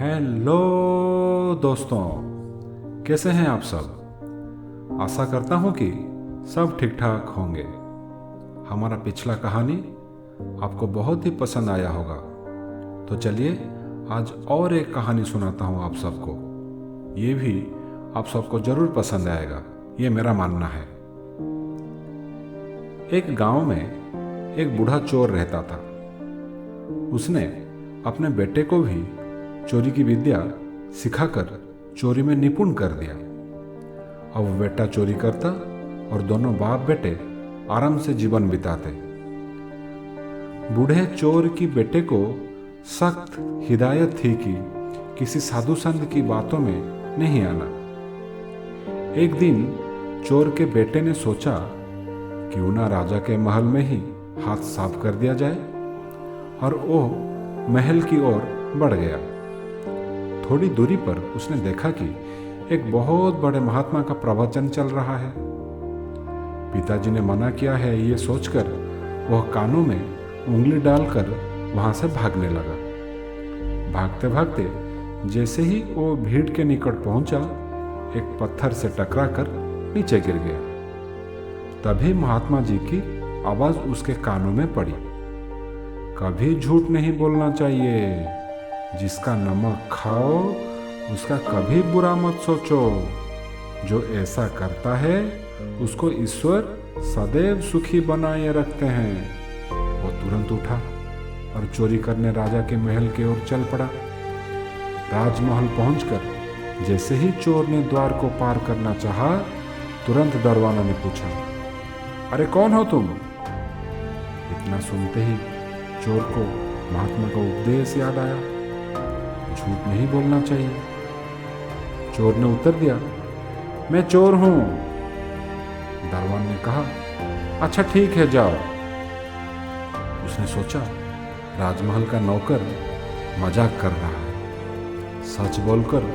Hello दोस्तों, कैसे हैं आप सब। आशा करता हूं कि सब ठीक ठाक होंगे। हमारा पिछला कहानी आपको बहुत ही पसंद आया होगा, तो चलिए आज और एक कहानी सुनाता हूं आप सबको। ये भी आप सबको जरूर पसंद आएगा, ये मेरा मानना है। एक गांव में एक बूढ़ा चोर रहता था। उसने अपने बेटे को भी चोरी की विद्या सिखाकर चोरी में निपुण कर दिया। अब वो बेटा चोरी करता और दोनों बाप बेटे आराम से जीवन बिताते। बूढ़े चोर की बेटे को सख्त हिदायत थी कि किसी साधु संत की बातों में नहीं आना। एक दिन चोर के बेटे ने सोचा क्यों ना राजा के महल में ही हाथ साफ कर दिया जाए, और वो महल की ओर बढ़ गया। थोड़ी दूरी पर उसने देखा कि एक बहुत बड़े महात्मा का प्रवचन चल रहा है। पिताजी ने मना किया है, ये सोचकर वह कानों में उंगली डालकर वहां से भागने लगा। भागते भागते जैसे ही वो भीड़ के निकट पहुंचा, एक पत्थर से टकराकर नीचे गिर गया। तभी महात्मा जी की आवाज उसके कानों में पड़ी, कभी झूठ नहीं बोलना चाहिए, जिसका नमक खाओ उसका कभी बुरा मत सोचो, जो ऐसा करता है उसको ईश्वर सदैव सुखी बनाए रखते हैं। वो तुरंत उठा और चोरी करने राजा के महल की ओर चल पड़ा। राजमहल पहुंचकर जैसे ही चोर ने द्वार को पार करना चाहा, तुरंत दरवाजा ने पूछा, अरे कौन हो तुम। इतना सुनते ही चोर को महात्मा का उपदेश याद आया, झूठ नहीं बोलना चाहिए। चोर ने उत्तर दिया, मैं चोर हूं। दरवान ने कहा, अच्छा ठीक है जाओ। उसने सोचा राजमहल का नौकर मजाक कर रहा है। सच बोलकर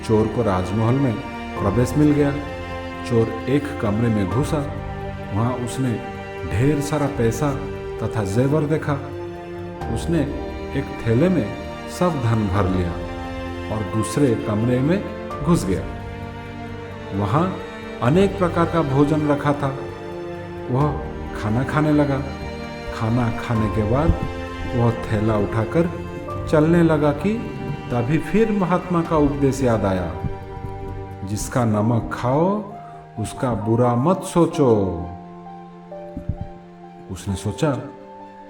चोर को राजमहल में प्रवेश मिल गया। चोर एक कमरे में घुसा। वहां उसने ढेर सारा पैसा तथा जेवर देखा। उसने एक थैले में सब धन भर लिया और दूसरे कमरे में घुस गया। वहां अनेक प्रकार का भोजन रखा था। वह खाना खाने लगा। खाना खाने के बाद वह थैला उठाकर चलने लगा कि तभी फिर महात्मा का उपदेश याद आया, जिसका नमक खाओ उसका बुरा मत सोचो। उसने सोचा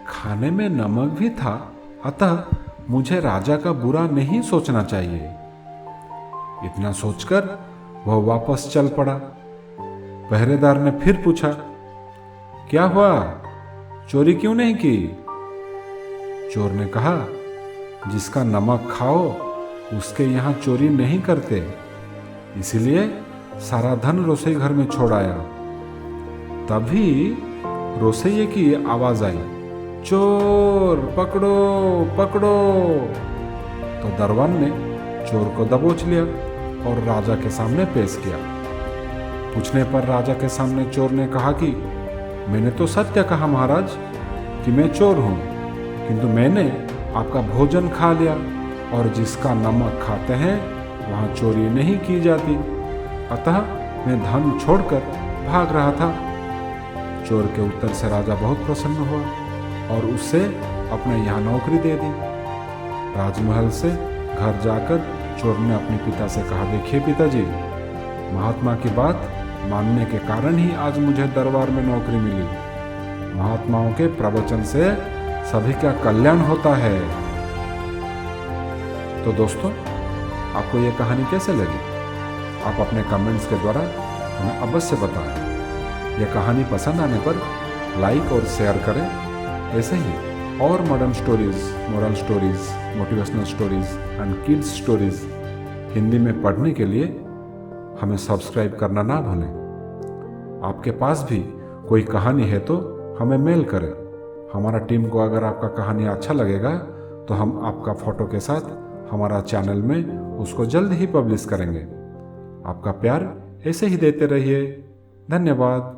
खाने में नमक भी था, अतः मुझे राजा का बुरा नहीं सोचना चाहिए। इतना सोचकर वह वापस चल पड़ा। पहरेदार ने फिर पूछा, क्या हुआ, चोरी क्यों नहीं की। चोर ने कहा, जिसका नमक खाओ उसके यहाँ चोरी नहीं करते, इसीलिए सारा धन रसोई घर में छोड़ आया। तभी रसोइये की आवाज आई, चोर पकड़ो पकड़ो। तो दरबान ने चोर को दबोच लिया और राजा के सामने पेश किया। पूछने पर राजा के सामने चोर ने कहा कि मैंने तो सत्य कहा महाराज कि मैं चोर हूं, किंतु मैंने आपका भोजन खा लिया, और जिसका नमक खाते हैं वहां चोरी नहीं की जाती, अतः मैं धन छोड़कर भाग रहा था। चोर के उत्तर से राजा बहुत प्रसन्न हुआ और उससे अपने यहाँ नौकरी दे दी। राजमहल से घर जाकर चोर ने अपने पिता से कहा, देखिए पिताजी, महात्मा की बात मानने के कारण ही आज मुझे दरबार में नौकरी मिली। महात्माओं के प्रवचन से सभी का कल्याण होता है। तो दोस्तों, आपको ये कहानी कैसे लगी? आप अपने कमेंट्स के द्वारा हमें अवश्य बताएं। यह कहानी पसंद आने पर लाइक और शेयर करें। ऐसे ही और modern stories, moral stories, motivational stories and kids stories Hindi में पढ़ने के लिए हमें सब्सक्राइब करना ना भूलें। आपके पास भी कोई कहानी है तो हमें मेल करें। हमारा टीम को अगर आपका कहानी अच्छा लगेगा तो हम आपका फोटो के साथ हमारा चैनल में उसको जल्द ही पब्लिश करेंगे। आपका प्यार ऐसे ही देते रहिए। धन्यवाद।